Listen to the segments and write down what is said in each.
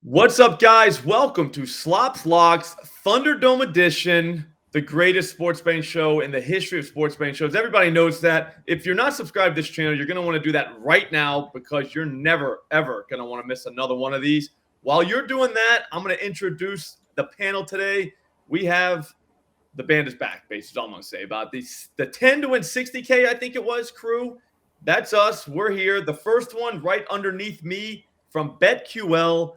What's up, guys? Welcome to Slop's Locks Thunderdome edition, the greatest sports betting show in the history of sports betting shows. Everybody knows that. If you're not subscribed to this channel, you're going to want to do that right now because you're never, ever going to want to miss another one of these. While you're doing that, I'm going to introduce the panel today. We have the band is back, basically, is all I'm going to say about these. The 10 to win 60K, I think it was, crew. That's us. We're here. The first one right underneath me from BetQL.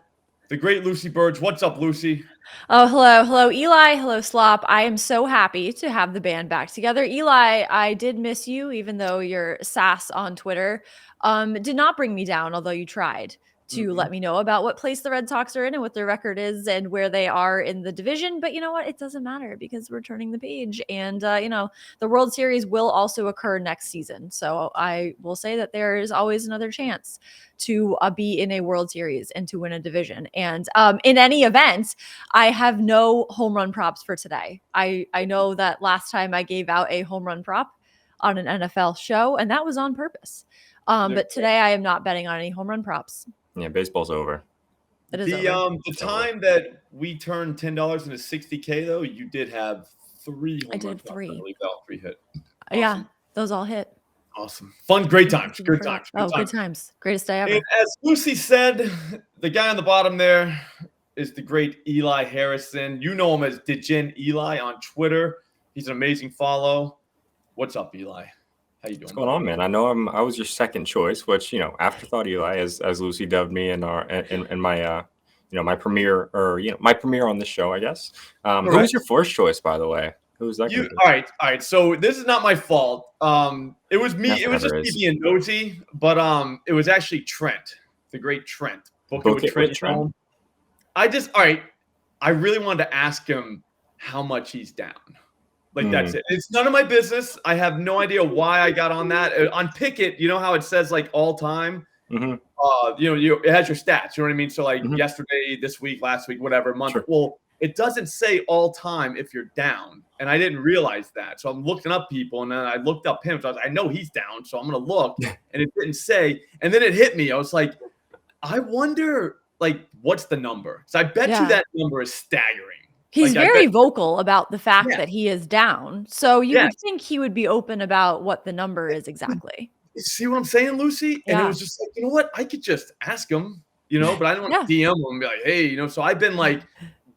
The great Lucy Burdge. What's up, Lucy? Oh, hello. Hello, Eli. Hello, Slop. I am so happy to have the band back together. Eli, I did miss you, even though your sass on Twitter did not bring me down, although you tried to let me know about what place the Red Sox are in and what their record is and where they are in the division. But you know what? It doesn't matter because we're turning the page. And, the World Series will also occur next season. So I will say that there is always another chance to be in a World Series and to win a division. And in any event, I have no home run props for today. I know that last time I gave out a home run prop on an NFL show, and that was on purpose. But today I am not betting on any home run props. Yeah, baseball's over. It is over. The time that we turned $10 into 60K, though, you did have three home I did run props. three. I believe that three hit. Awesome. Yeah, those all hit. Awesome. Fun, great times. Good times. Good times. Greatest day ever. And as Lucy said, the guy on the bottom there is the great Eli Harrison. You know him as DegenEli on Twitter. He's an amazing follow. What's up, Eli? How you doing? What's going on, man? I know I was your second choice, which afterthought Eli, as Lucy dubbed me in my my premiere my premiere on this show, I guess. Who was your first choice, by the way? Who was that? All right. So this is not my fault. It was me. It was just me being nosy, but it was actually Trent, the great Trent. Book it with Trent. I really wanted to ask him how much he's down. That's it. It's none of my business. I have no idea why I got on that. On Pickett, you know how it says all time? Mm-hmm. It has your stats. You know what I mean? So yesterday, this week, last week, whatever month. Sure. Well, it doesn't say all time if you're down. And I didn't realize that. So I'm looking up people, and then I looked up him. So I was like, I know he's down, so I'm going to look. And it didn't say. And then it hit me. I was like, I wonder, what's the number? So I bet you that number is staggering. He's very vocal about the fact that he is down. So you would think he would be open about what the number is exactly. You see what I'm saying, Lucy? And it was just you know what? I could just ask him, but I don't want to DM him and be like, hey, so I've been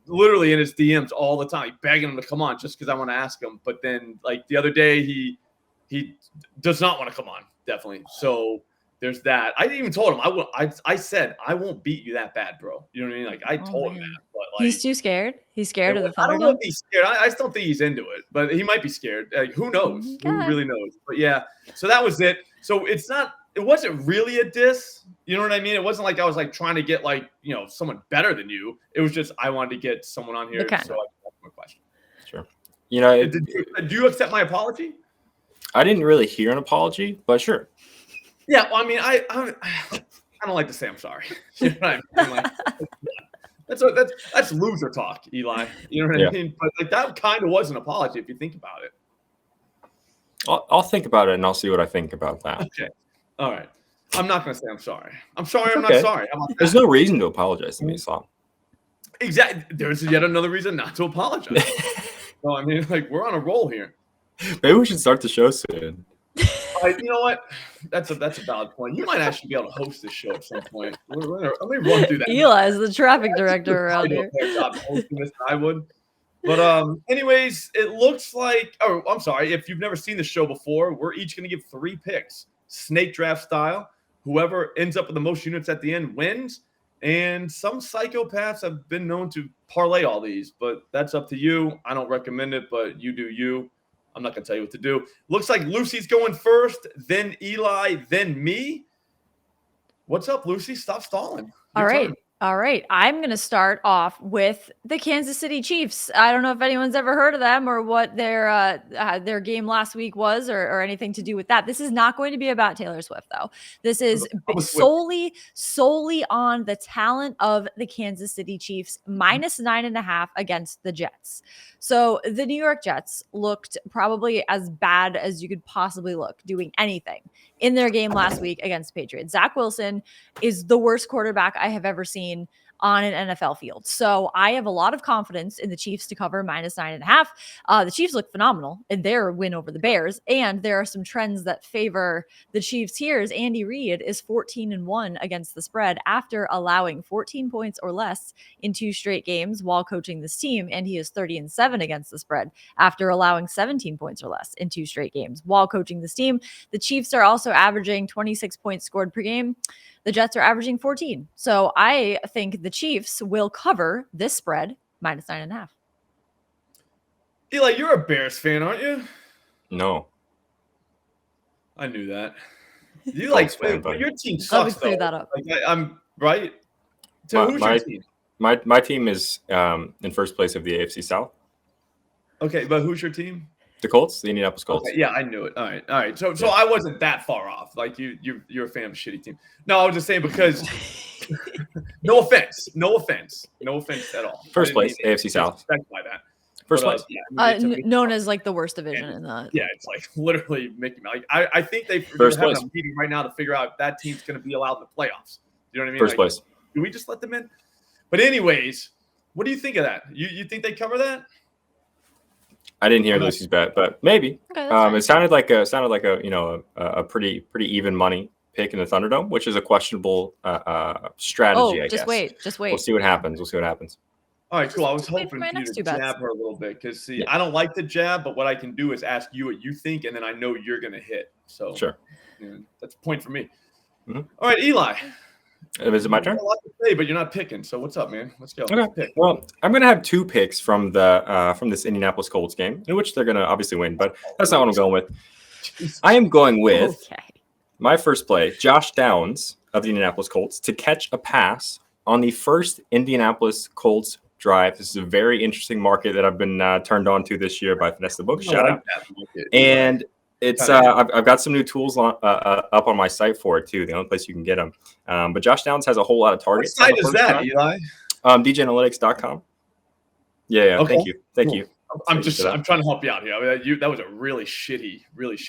literally in his DMs all the time, begging him to come on just because I want to ask him. But then the other day, he does not want to come on, definitely. So there's that. I even told him I said I won't beat you that bad, bro. You know what I mean? I told him that, but he's too scared. He's scared of the Thunderdome. I don't know if he's scared. I still think he's into it, but he might be scared. Who knows? Okay. Who really knows? But yeah. So that was it. So it wasn't really a diss. You know what I mean? It wasn't like I was trying to get someone better than you. It was just I wanted to get someone on here. So I asked my question. Sure. Do you accept my apology? I didn't really hear an apology, but sure. Yeah, well, I mean, I don't like to say I'm sorry. You know what I mean? That's loser talk, Eli. You know what I mean? But that kind of was an apology if you think about it. I'll think about it and I'll see what I think about that. Okay. All right. I'm not going to say I'm sorry. I'm sorry. I'm not sorry. How about that? There's no reason to apologize to me, Slop. Exactly. There's yet another reason not to apologize. So, I mean, we're on a roll here. Maybe we should start the show soon. You know what? That's a valid point. You might actually be able to host this show at some point. Let me run through that. Eli is the traffic director around here. I would. But anyways, it looks like. Oh, I'm sorry. If you've never seen the show before, we're each going to give 3 picks, snake draft style. Whoever ends up with the most units at the end wins. And some psychopaths have been known to parlay all these, but that's up to you. I don't recommend it, but you do you. I'm not going to tell you what to do. Looks like Lucy's going first, then Eli, then me. What's up, Lucy? Stop stalling. All right. I'm going to start off with the Kansas City Chiefs. I don't know if anyone's ever heard of them or what their game last week was or anything to do with that. This is not going to be about Taylor Swift, though. This is solely on the talent of the Kansas City Chiefs, -9.5 against the Jets. So the New York Jets looked probably as bad as you could possibly look doing anything in their game last week against the Patriots. Zach Wilson is the worst quarterback I have ever seen on an NFL field. So I have a lot of confidence in the Chiefs to cover -9.5. The Chiefs look phenomenal in their win over the Bears. And there are some trends that favor the Chiefs here as Andy Reid is 14-1 against the spread after allowing 14 points or less in 2 straight games while coaching this team. And he is 30-7 against the spread after allowing 17 points or less in 2 straight games while coaching this team. The Chiefs are also averaging 26 points scored per game. The Jets are averaging 14. So I think the Chiefs will cover this spread -9.5. Eli, you're a Bears fan, aren't you? No. I knew that. You Colts like fan, but your team Let me sucks, clear though. that up. Like, I'm right. So who's your team? My team is in first place of the AFC South. Okay, but who's your team? The Colts, the Indianapolis Colts. Okay, yeah, I knew it. All right. So I wasn't that far off. Like you're a fan of a shitty team. No, I was just saying because no offense at all. First place, AFC South. By that. First place. Known as like the worst division in the. Yeah, it's like literally making like I think they're First having place a meeting right now to figure out if that team's going to be allowed in the playoffs. You know what I mean? First like, place. Do we just let them in? But anyways, what do you think of that? You think they cover that? I didn't hear Lucy's bet, but maybe. Okay, it sounded like a pretty even money pick in the Thunderdome, which is a questionable strategy. I just guess. wait. We'll see what happens. All right, cool. I was Just wait hoping for my for you next to 2 bets. jab her a little bit because Yeah. I don't like the jab, but what I can do is ask you what you think, and then I know you're going to hit. So Sure. Yeah, that's a point for me. Mhm. All right, Eli. Is it my turn? You got a lot to say, but you're not picking. So what's up, man? Let's go. Okay. Let's pick. Well, I'm going to have 2 picks from this Indianapolis Colts game, in which they're going to obviously win, but that's not what I'm going with. I am going with my first play, Josh Downs of the Indianapolis Colts, to catch a pass on the first Indianapolis Colts drive. This is a very interesting market that I've been turned on to this year by Finesse the Book. Shout out. And it's I've got some new tools up on my site for it too. The only place you can get them. But Josh Downs has a whole lot of targets. What site is that, Eli? DegenEletics.com. Yeah. Okay. Thank you. I'm trying to help you out here. That was a really shitty plug.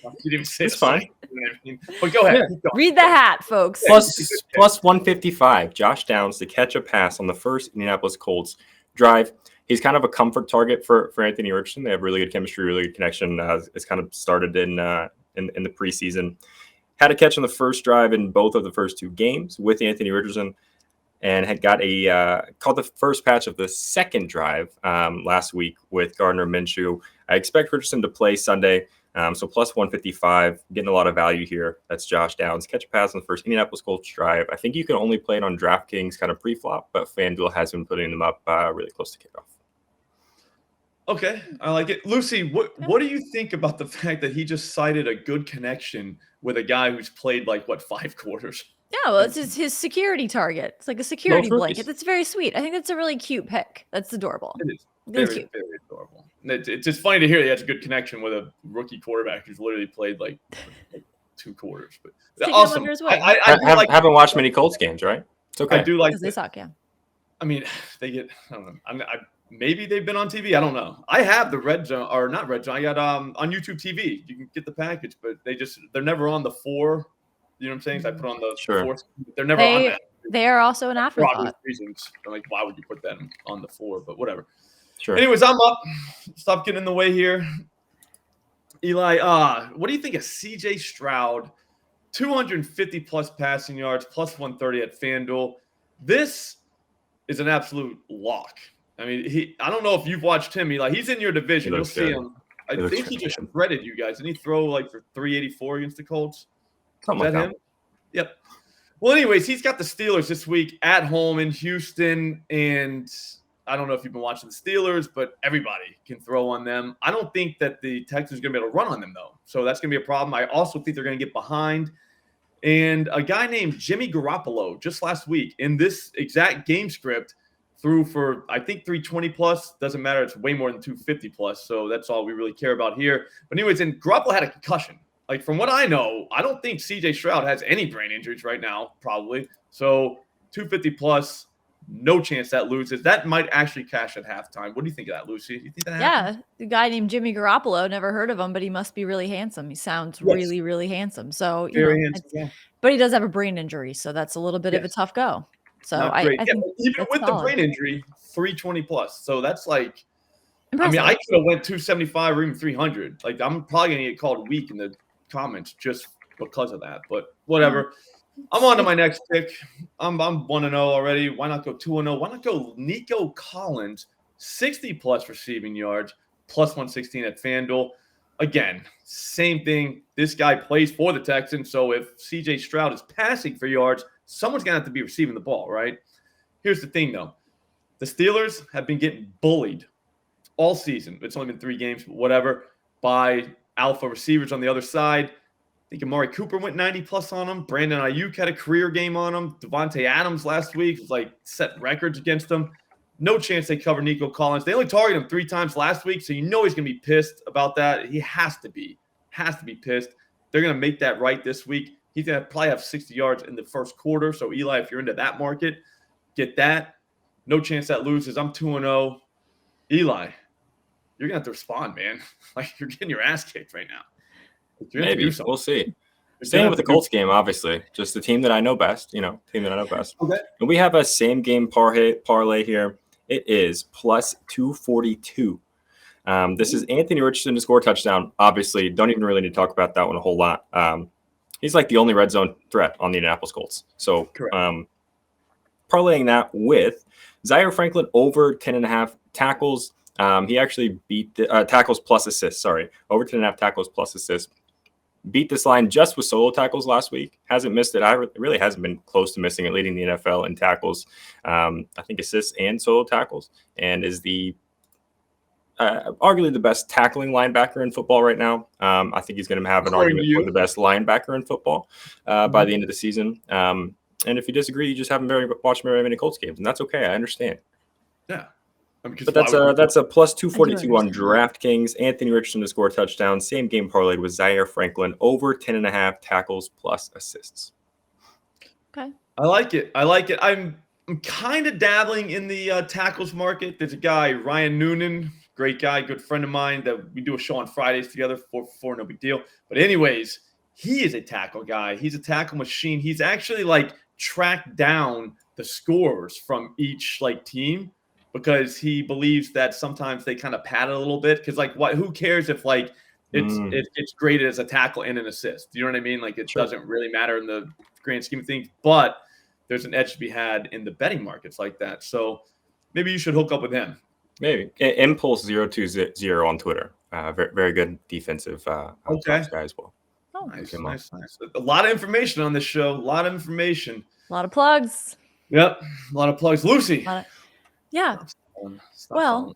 You didn't even say it's fine. You know what I mean? But go ahead. Yeah. Read the hat, folks. Plus 155. Josh Downs to catch a pass on the first Indianapolis Colts drive. He's kind of a comfort target for Anthony Richardson. They have really good chemistry, really good connection. It's kind of started in the preseason. Had a catch on the first drive in both of the first 2 games with Anthony Richardson, and had got called the first patch of the second drive last week with Gardner Minshew. I expect Richardson to play Sunday, so plus 155, getting a lot of value here. That's Josh Downs. Catch a pass on the first Indianapolis Colts drive. I think you can only play it on DraftKings kind of pre-flop, but FanDuel has been putting them up really close to kickoff. Okay, I like it. Lucy, what do you think about the fact that he just cited a good connection with a guy who's played 5 quarters? Yeah, well, it's his security target. It's like a security blanket. That's very sweet. I think that's a really cute pick. That's adorable. It is Really very, cute. very adorable. It's just funny to hear he has a good connection with a rookie quarterback who's literally played 2 quarters. But awesome. I haven't watched many Colts games, right? It's okay. I do like because they suck. Yeah. I mean, they get. I don't know. Maybe they've been on TV. I don't know. I have the Red Zone, or not Red Zone. I got on YouTube TV. You can get the package, but they're never on the 4. You know what I'm saying? So I put on the 4. They're never on that. They are also an afterthought. For obvious reasons. Why would you put that on the 4? But whatever. Sure. Anyways, I'm up. Stop getting in the way here. Eli, what do you think of CJ Stroud? 250 plus passing yards, plus 130 at FanDuel. This is an absolute lock. I mean, I don't know if you've watched him, Eli. He's in your division. You'll see him. I think he just shredded you guys. Didn't he throw for 384 against the Colts? Something like that. Him? Yep. Well, anyways, he's got the Steelers this week at home in Houston, and I don't know if you've been watching the Steelers, but everybody can throw on them. I don't think that the Texans are going to be able to run on them, though. So that's going to be a problem. I also think they're going to get behind. And a guy named Jimmy Garoppolo just last week in this exact game script threw for, I think, 320 plus. Doesn't matter. It's way more than 250 plus. So that's all we really care about here. But anyways, and Garoppolo had a concussion. From what I know, I don't think CJ Stroud has any brain injuries right now, probably. So 250 plus, no chance that loses. That might actually cash at halftime. What do you think of that, Lucy? You think that happens? Yeah, the guy named Jimmy Garoppolo, never heard of him, but he must be really handsome. He sounds really, really handsome. So, very handsome. Yeah. But he does have a brain injury, so that's a little bit of a tough go. So Not I great. think even with solid. the brain injury, 320 plus. So that's like, Impressive. I mean, I could have went 275 or even 300. Like, I'm probably gonna get called weak in the comments just because of that. But whatever. I'm on to my next pick. I'm 1-0 already. Why not go 2-0? Why not go Nico Collins, 60 plus receiving yards, plus 116 at FanDuel. Again, same thing. This guy plays for the Texans, so if CJ Stroud is passing for yards, someone's going to have to be receiving the ball, right? Here's the thing, though. The Steelers have been getting bullied all season. It's only been 3 games, but whatever, by alpha receivers on the other side. I think Amari Cooper went 90 plus on him. Brandon Ayuk had a career game on him. Devontae Adams last week was like set records against him. No chance they cover Nico Collins. They only targeted him 3 times last week, so you know he's going to be pissed about that. He has to be pissed. They're going to make that right this week. He's going to probably have 60 yards in the first quarter. So, Eli, if you're into that market, get that. No chance that loses. I'm 2-0. Eli, you're going to have to respond, man. Like, you're getting your ass kicked right now. Maybe. We'll see. Staying with the Colts game, obviously. Just the team that I know best, Okay. And we have a same game parlay here. It is plus 242. This is Anthony Richardson to score a touchdown. Obviously, don't even really need to talk about that one a whole lot. He's like the only red zone threat on the Indianapolis Colts. So parlaying that with Zaire Franklin over 10.5 tackles. He actually beat the tackles plus assists. Sorry, over 10.5 tackles plus assists. Beat this line just with solo tackles last week. Hasn't missed it. Really hasn't been close to missing it, leading the NFL in tackles. I think assists and solo tackles, and is the arguably the best tackling linebacker in football right now. I think he's going to have an argument for the best linebacker in football by the end of the season. And if you disagree, you just haven't watched very many Colts games, and that's okay. I understand. Yeah. But that's a plus 242 on DraftKings. Anthony Richardson to score a touchdown. Same game parlayed with Zaire Franklin over 10.5 tackles plus assists. Okay. I like it. I'm kind of dabbling in the tackles market. There's a guy, Ryan Noonan, great guy, good friend of mine that we do a show on Fridays together for no big deal. But anyways, he is a tackle guy. He's a tackle machine. He's actually like tracked down the scores from each like team, because he believes that sometimes they kind of pad it a little bit. Because, like, who cares if, like, it's graded as a tackle and an assist? You know what I mean? Like, it doesn't really matter in the grand scheme of things. But there's an edge to be had in the betting markets like that. So maybe you should hook up with him. Maybe. Impulse020 on Twitter. Very, very good defensive guy as well. Oh, nice. A lot of information on this show. A lot of information. A lot of plugs. Yep. A lot of plugs. Lucy. Yeah. Well,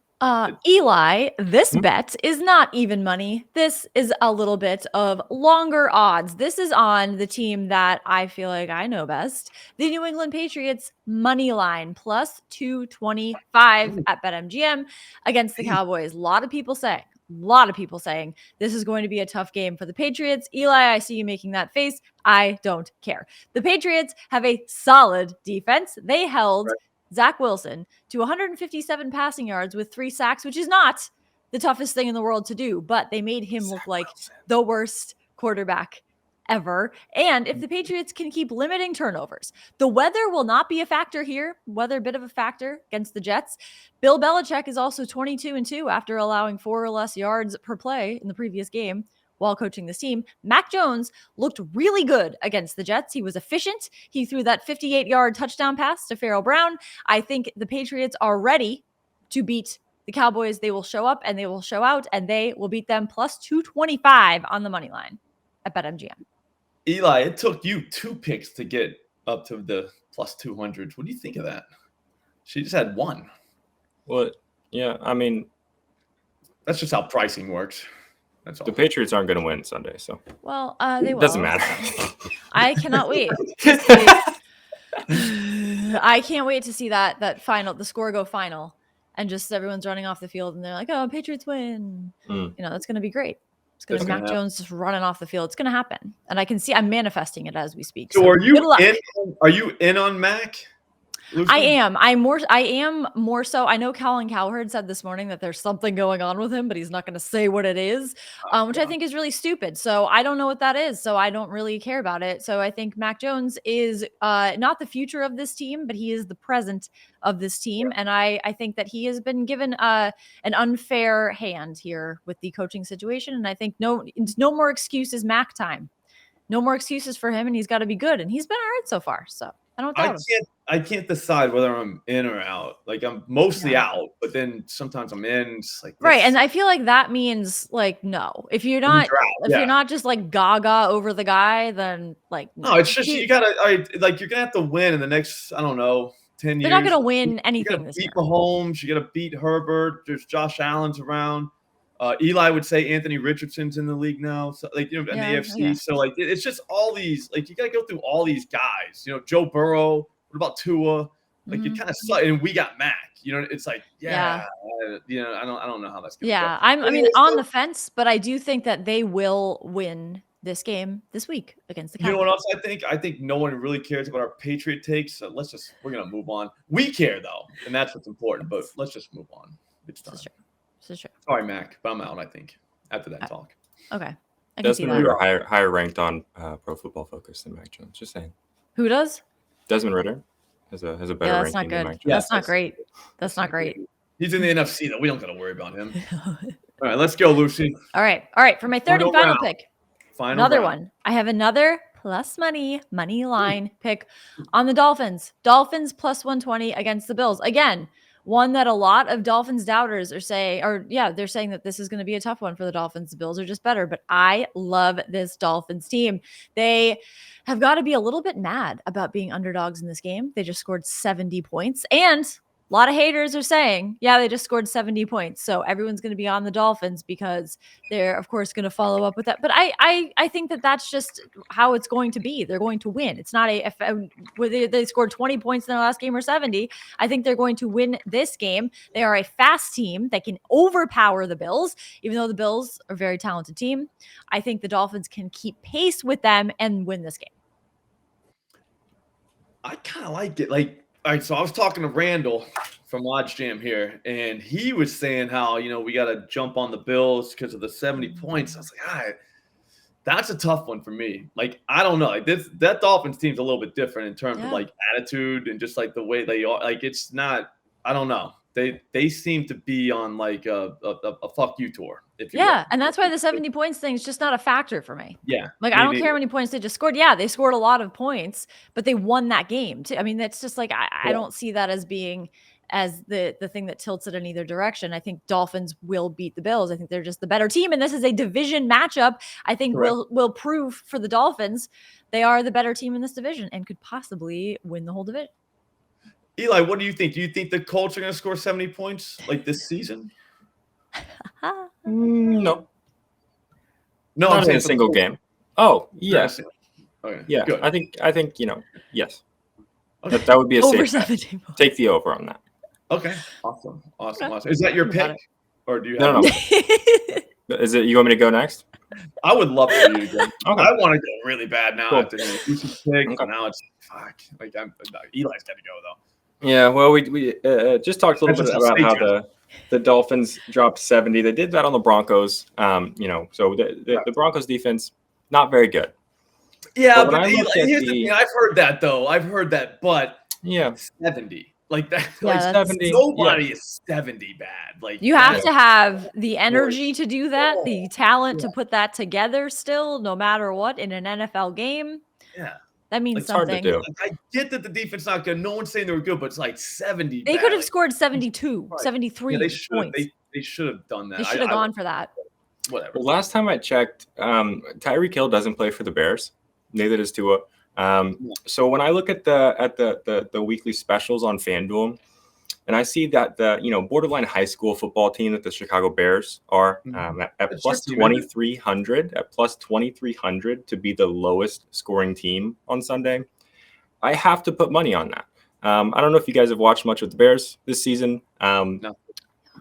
Eli, this bet is not even money. This is a little bit of longer odds. This is on the team that I feel like I know best, the New England Patriots money line plus 225 at BetMGM against the Cowboys. A lot of people saying this is going to be a tough game for the Patriots. Eli, I see you making that face. I don't care. The Patriots have a solid defense. They held Zach Wilson to 157 passing yards with 3 sacks, which is not the toughest thing in the world to do, but they made him look like the worst quarterback ever. And if the Patriots can keep limiting turnovers, the weather will not be a factor here. Weather, a bit of a factor against the Jets. Bill Belichick is also 22-2 after allowing 4 or less yards per play in the previous game while coaching this team. Mac Jones looked really good against the Jets. He was efficient. He threw that 58-yard touchdown pass to Pharaoh Brown. I think the Patriots are ready to beat the Cowboys. They will show up and they will show out, and they will beat them plus 225 on the money line at BetMGM. Eli, it took you 2 picks to get up to the plus 200. What do you think of that? She just had 1. Well, yeah, I mean, that's just how pricing works. That's all. The Patriots aren't going to win Sunday, so they will. Doesn't matter. I cannot wait. I can't wait to see that final, the score go final, and just everyone's running off the field, and they're like, "Oh, Patriots win!" That's going to be great. It's going to be Mac Jones just running off the field. It's going to happen, and I'm manifesting it as we speak. So are you in on Mac? Lucy? I am more so. I know Colin Cowherd said this morning that there's something going on with him, but he's not going to say what it is, which I think is really stupid. So I don't know what that is. So I don't really care about it. So I think Mac Jones is not the future of this team, but he is the present of this team. And I think that he has been given an unfair hand here with the coaching situation. And I think no more excuses Mac time. No more excuses for him, and he's got to be good. And he's been all right so far. So I don't doubt him. I can't decide whether I'm in or out. Like I'm mostly out, but then sometimes I'm in. It's like right, and I feel like that means like no. If you're not just like gaga over the guy, then like no. It's just you gotta like you're gonna have to win in the next 10 years. They're not gonna win anything this year. You gotta beat Mahomes. You gotta beat Herbert. There's Josh Allen's around. Eli would say Anthony Richardson's in the league now, so like in the AFC. Yeah. So like it's just all these like you gotta go through all these guys. Joe Burrow. What about Tua? Like it kind of sucks, and we got Mac. It's like I don't know how that's gonna go. I mean on the fence, but I do think that they will win this game this week against the Cowboys. You know what else I think? I think no one really cares about our Patriot takes, so we're gonna move on. We care though, and that's what's important. But let's just move on. It's time. This is true. Sorry, Mac, but I'm out. I think after that talk. Okay, I can see that. Desmond Ritter higher ranked on Pro Football Focus than Mac Jones. Just saying. Who does? Desmond Ritter has a better ranking. That's not good. That's not great. That's not great. He's in the NFC though. We don't got to worry about him. All right, let's go, Lucy. All right. For my third and final pick. Another one. I have another plus money line pick on the Dolphins. Dolphins plus 120 against the Bills. Again, one that a lot of Dolphins doubters are saying, they're saying that this is going to be a tough one for the Dolphins. The Bills are just better, but I love this Dolphins team. They have got to be a little bit mad about being underdogs in this game. They just scored 70 points, and a lot of haters are saying, they just scored 70 points. So everyone's going to be on the Dolphins because they're, of course, going to follow up with that. But I think that that's just how it's going to be. They're going to win. It's not whether they scored 20 points in their last game or 70. I think they're going to win this game. They are a fast team that can overpower the Bills, even though the Bills are a very talented team. I think the Dolphins can keep pace with them and win this game. I kind of like it. All right, so I was talking to Randall from Lodge Jam here, and he was saying how, we got to jump on the Bills because of the 70 points. I was like, all right, that's a tough one for me. Like, I don't know. Like that Dolphins team's a little bit different in terms of like attitude and just like the way they are. Like, it's not, I don't know. They seem to be on like a fuck you tour. And that's why the 70 points thing is just not a factor for me. Yeah. Like, I don't care how many points they just scored. Yeah, they scored a lot of points, but they won that game too. I mean, that's just like, I don't see that as being as the thing that tilts it in either direction. I think Dolphins will beat the Bills. I think they're just the better team. And this is a division matchup. I think will prove for the Dolphins they are the better team in this division and could possibly win the whole division. Eli, what do you think? Do you think the Colts are going to score 70 points like this season? No. No, not in a single game. Oh, yes. Okay. Yeah, good. I think yes. Okay. That would be a over safe bet. Take the over on that. Okay. Awesome. Is that your pick? Or do you have Is it you want me to go next? I would love for you to go. Okay. I want to go really bad now after Lucy's pick. Okay. Now it's fuck. Like Eli's got to go though. Yeah, well, we just talked a little bit about how the Dolphins dropped 70. They did that on the Broncos. So the Broncos defense not very good. Yeah, but here's the thing. I've heard that though. But 70 like that. Like 70. Nobody is 70 bad. Like you have to have the energy to do that, the talent to put that together. Still, no matter what, in an NFL game. Yeah. That means something. Hard to do. I get that the defense not good. No one's saying they were good, but it's like 70. They could have scored 72, 73 points. They should have done that. They should have gone for that. Whatever. Well, last time I checked, Tyreek Hill doesn't play for the Bears. Neither does Tua. So when I look at the weekly specials on FanDuel, and I see that the borderline high school football team that the Chicago Bears are at plus 2,300 to be the lowest scoring team on Sunday, I have to put money on that. I don't know if you guys have watched much of the Bears this season. No.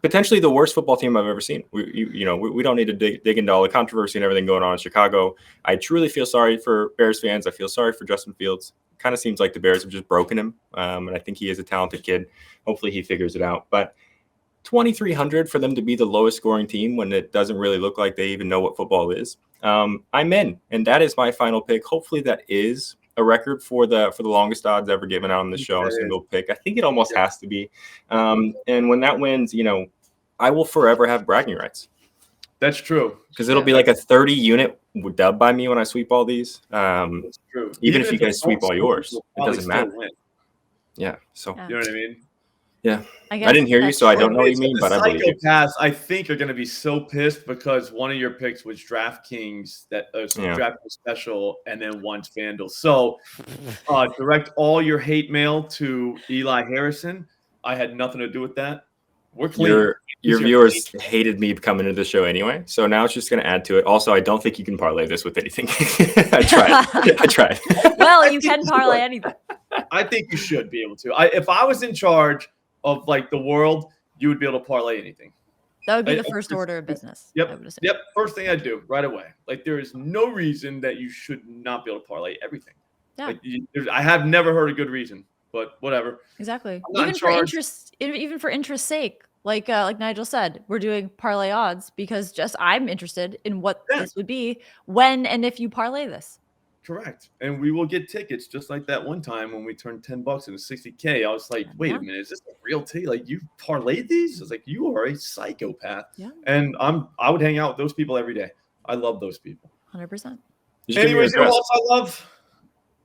potentially the worst football team I've ever seen. We don't need to dig into all the controversy and everything going on in Chicago. I truly feel sorry for Bears fans. I feel sorry for Justin Fields. Kind of seems like the Bears have just broken him, and I think he is a talented kid. Hopefully he figures it out. But 2,300 for them to be the lowest scoring team when it doesn't really look like they even know what football is. I'm in, and that is my final pick. Hopefully that is a record for the longest odds ever given out on the show, a single pick. I think it almost has to be. And when that wins, I will forever have bragging rights. That's true. Because it'll be like a 30-unit dub by me when I sweep all these. That's true. Even if you guys sweep all yours, it doesn't matter. Yeah. So you know what I mean? Yeah. I didn't hear you, so I don't know what you mean, but I believe you. Psychopaths, I think, are going to be so pissed because one of your picks was DraftKings, DraftKings special, and then one's FanDuel. So direct all your hate mail to Eli Harrison. I had nothing to do with that. We're clean. Your viewers hated me coming into the show anyway, so now it's just going to add to it. Also, I don't think you can parlay this with anything. I tried. Well, you can parlay anything. I think you should be able to. If I was in charge of like the world, you would be able to parlay anything. That would be the first order of business. Yep. First thing I'd do right away. Like there is no reason that you should not be able to parlay everything. Yeah. Like, I have never heard a good reason, but whatever. Exactly. Even for interest's sake. Like Nigel said, we're doing parlay odds because I'm interested in what this would be when and if you parlay this. Correct. And we will get tickets just like that one time when we turned $10 into $60K. I was like, wait a minute, is this a real tea? Like you parlayed these? I was like, you are a psychopath. Yeah. And I would hang out with those people every day. I love those people. 100%. Anyways, you know what else I love?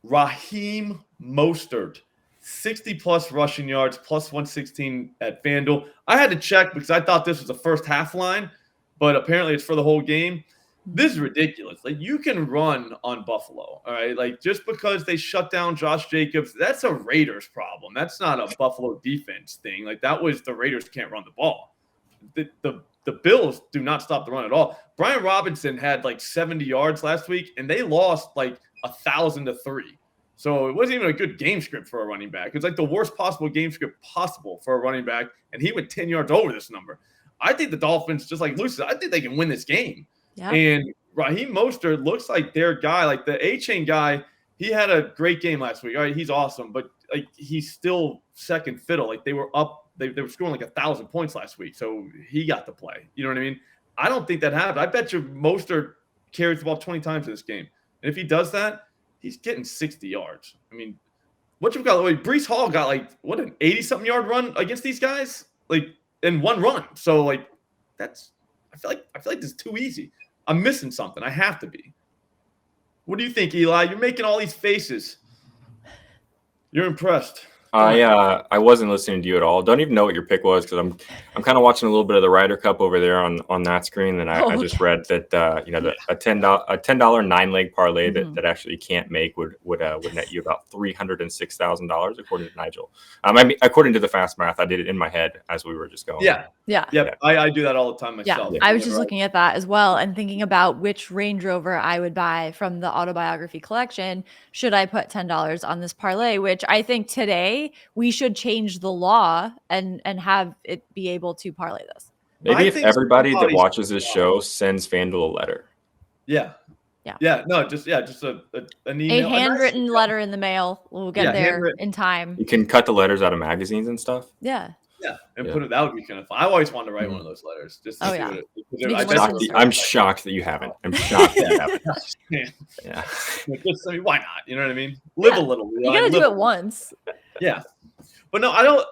Raheem Mostert. 60-plus rushing yards, plus 116 at FanDuel. I had to check because I thought this was the first half line, but apparently it's for the whole game. This is ridiculous. Like, you can run on Buffalo, all right? Like, just because they shut down Josh Jacobs, that's a Raiders problem. That's not a Buffalo defense thing. Like, that was the Raiders can't run the ball. The Bills do not stop the run at all. Brian Robinson had, 70 yards last week, and they lost, 1,000-3. So it wasn't even a good game script for a running back. It's like the worst possible game script possible for a running back, and he went 10 yards over this number. I think the Dolphins, just like Lucy, I think they can win this game. Yeah. And Raheem Mostert looks like their guy, like the A-Chain guy. He had a great game last week. All right, he's awesome, but he's still second fiddle. Like they were up, they were scoring 1,000 points last week, so he got to play. You know what I mean? I don't think that happened. I bet you Mostert carries the ball 20 times in this game, and if he does that, he's getting 60 yards. I mean, what you've got? Breece Hall got an 80-something yard run against these guys, in one run. So that's I feel like this is too easy. I'm missing something. I have to be. What do you think, Eli? You're making all these faces. You're impressed. I wasn't listening to you at all. Don't even know what your pick was because I'm kind of watching a little bit of the Ryder Cup over there on that screen. And I just read that a $10 9-leg parlay that actually you can't make would net you about $306,000 according to Nigel. I mean, according to the fast math, I did it in my head as we were just going. Yeah. I do that all the time myself. Yeah. I was just looking at that as well and thinking about which Range Rover I would buy from the autobiography collection. Should I put $10 on this parlay? Which I think today we should change the law and have it be able to parlay this. Maybe if everybody that watches this show sends FanDuel a letter. Yeah. No, just an email. A handwritten letter in the mail. We'll get there in time. You can cut the letters out of magazines and stuff. Yeah, and put it. That would be kind of fun. I always wanted to write one of those letters. Just to see what I'm shocked that you haven't. I'm shocked that you haven't. Yeah. I mean, why not? You know what I mean? Live a little. You gotta do it once. Yeah. But no, I don't.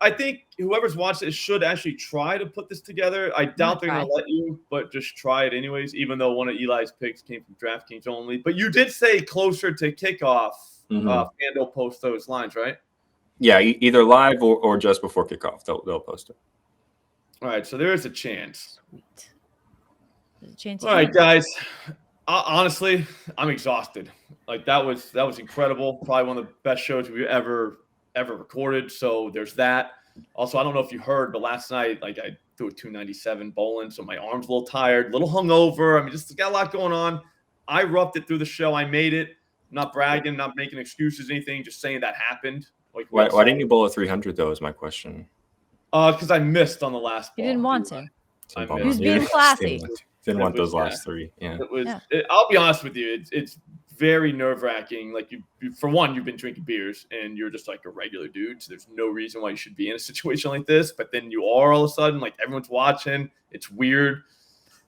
I think whoever's watched it should actually try to put this together. I doubt they're going to let you, but just try it anyways, even though one of Eli's picks came from DraftKings only. But you did say closer to kickoff, FanDuel post those lines, right? Yeah, either live or just before kickoff. They'll post it. All right, so there is a chance. Sweet. There's a chance. All right, guys. Honestly, I'm exhausted. That was incredible. Probably one of the best shows we've ever recorded. So there's that. Also, I don't know if you heard, but last night, I threw a 297 bowling, so my arm's a little tired, a little hungover. I mean, just got a lot going on. I roughed it through the show. I made it. I'm not bragging, not making excuses, anything. Just saying that happened. Why didn't you bowl a 300 though? Is my question. Because I missed on the last ball. You didn't want to. I He was being classy. Didn't want those last three. Yeah. I'll be honest with you. It's very nerve-wracking. Like you, for one, you've been drinking beers and you're just like a regular dude. So there's no reason why you should be in a situation like this. But then you are all of a sudden, like everyone's watching. It's weird.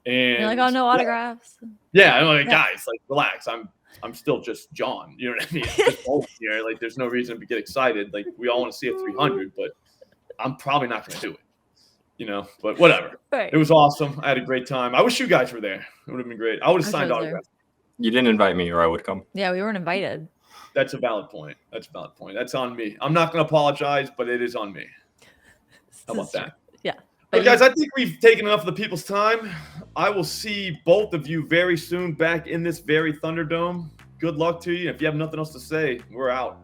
And you're like, oh, no autographs. Yeah. I'm like, guys, like relax. I'm still just John. You know what I mean? Just here. Like there's no reason to get excited. Like we all want to see a 300, but I'm probably not going to do it. You know, but whatever. Right. It was awesome. I had a great time. I wish you guys were there. It would have been great. I would have signed autographs. You didn't invite me, or I would come. Yeah, we weren't invited. That's a valid point. That's on me. I'm not going to apologize, but it is on me. How about that? Yeah. But guys, I think we've taken enough of the people's time. I will see both of you very soon back in this very Thunderdome. Good luck to you. If you have nothing else to say, we're out.